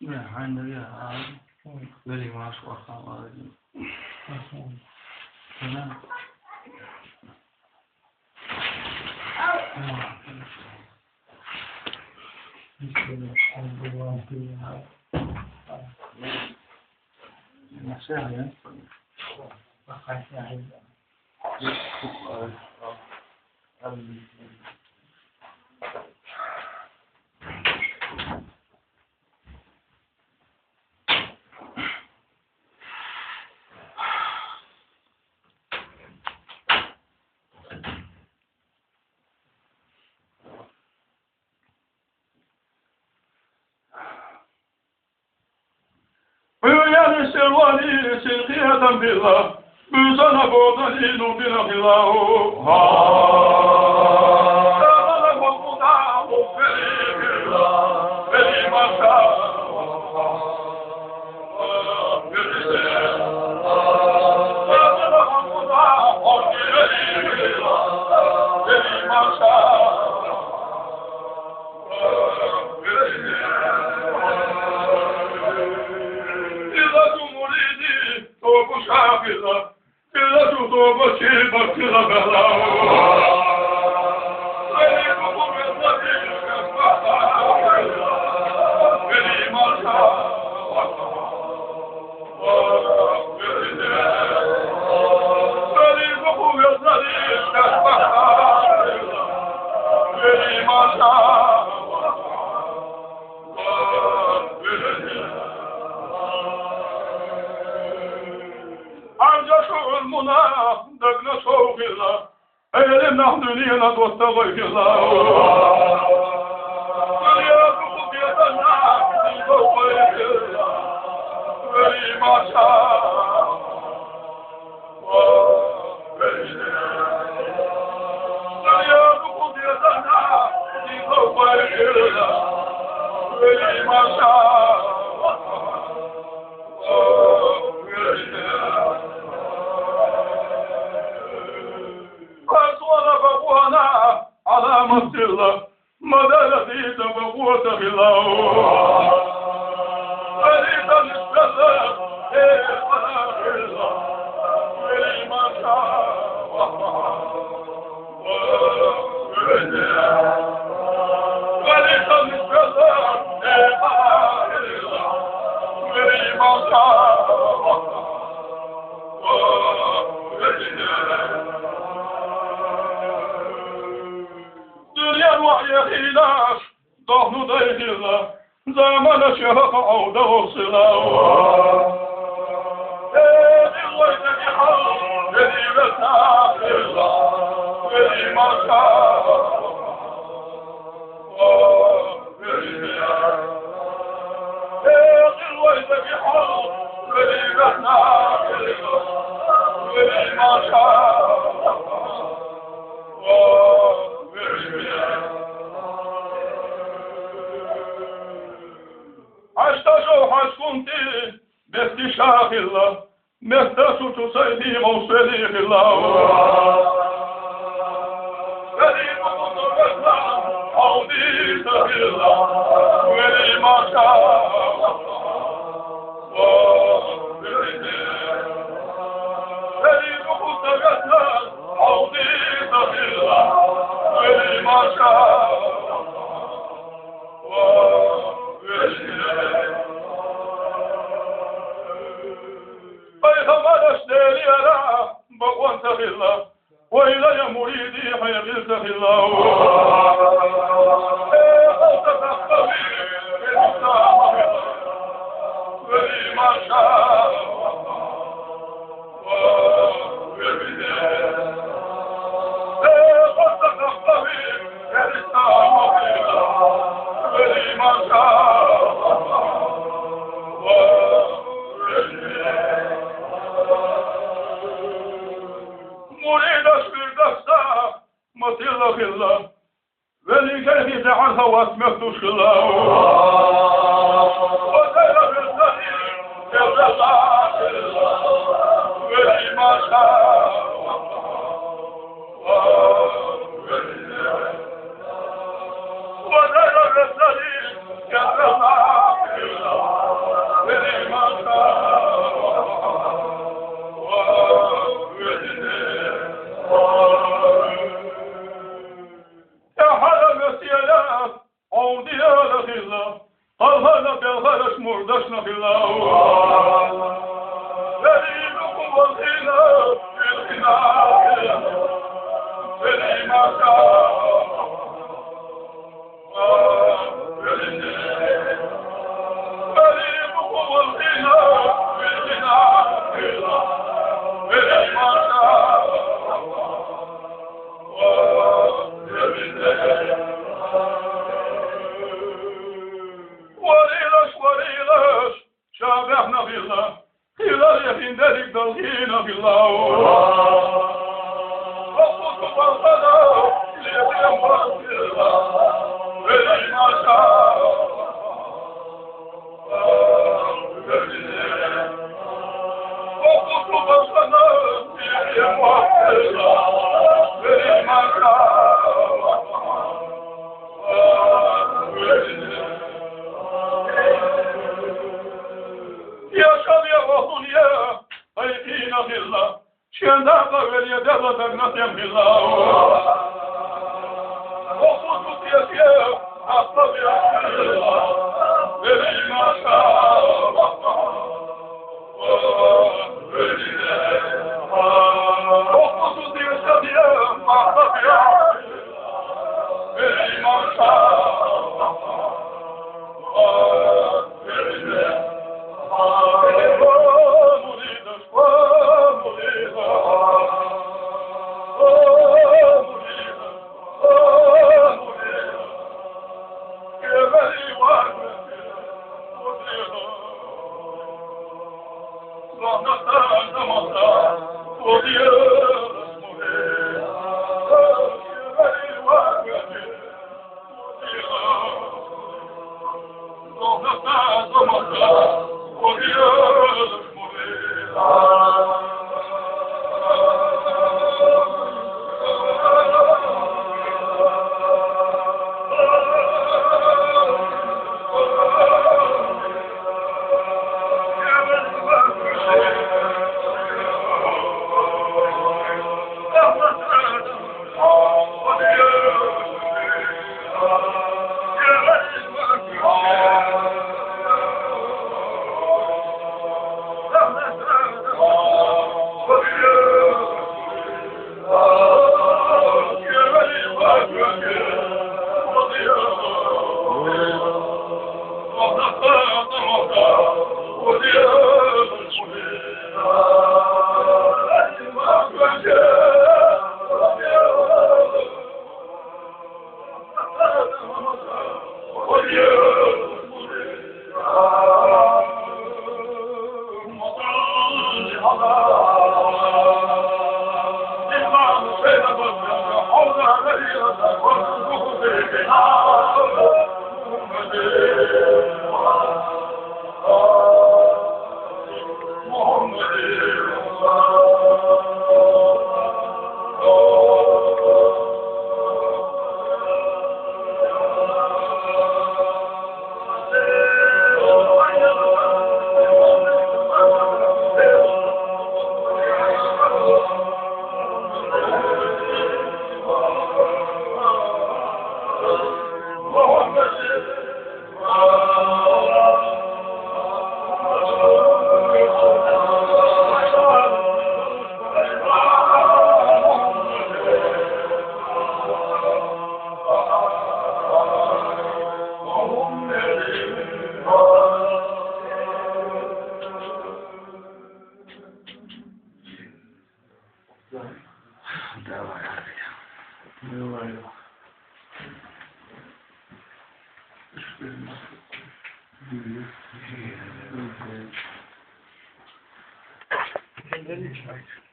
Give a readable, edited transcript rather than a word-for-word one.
Yeah, I know, yeah. Very much for our Büyüyen silvani silkiyeden billah, büzana bodani nubina billahu. Sağala kokuda uferi billah, veli maşa. Sağala kokuda uferi billah, veli maşa. Şafila, kıla tutu başı bakıla bela. Beni kubu bezleri şefkata, beni marşa. Beni kubu bezleri şefkata, beni marşa. المنى دقنا شوق الله أيلم نحن لينا توستغي في الله وليأخذ يدنا في فوق الله ولي ما شاء وليأخذ يدنا في فوق الله ولي ما شاء على مصر الله مدى الذي تبغوت بالله فريد السلام ما شاء فريد السلام ما شاء وحي خلاف ضهن ضيق الله زمن شهق عود وصلا الويت بحر الذي بساق الله الذي ما شاء الويت بحر الذي بساق الله الذي ما شاء حش كنت باستشاق الله مهتست سيدي موصلي الله كريم قدرتنا عودي الله ولي ما شاء كريم قدرتنا عودي الله ولي ما شاء بقوانت الله وإلي مريدي حيغلت الله أتتخطبي بالإسلام ولي ما شاء أتتخطبي بالإسلام ولي ما شاء مريد أشبر دستا مطيل الله ولي كيف عنها واسمكتش الله وزير بالسليم يبدأ الله ولي ما شاء وزير بالسليم يبدأ الله billah. Halhala belhalaş murdaşna billah. Velilukum vazina bilhina. Veli maşa. شابحنا بالله خلال يخندرك دلغينا بالله وقلت فالقدا ليبيا مرسلا ولي ما شاء وقلت فالقدا ليبيا مرسلا ولي ما شندق ولی دلتر نسیم بالله وخصوص يسير أصطب الله ولی ما شاء وخصوص يسير أصطب ولی ما Then it's right.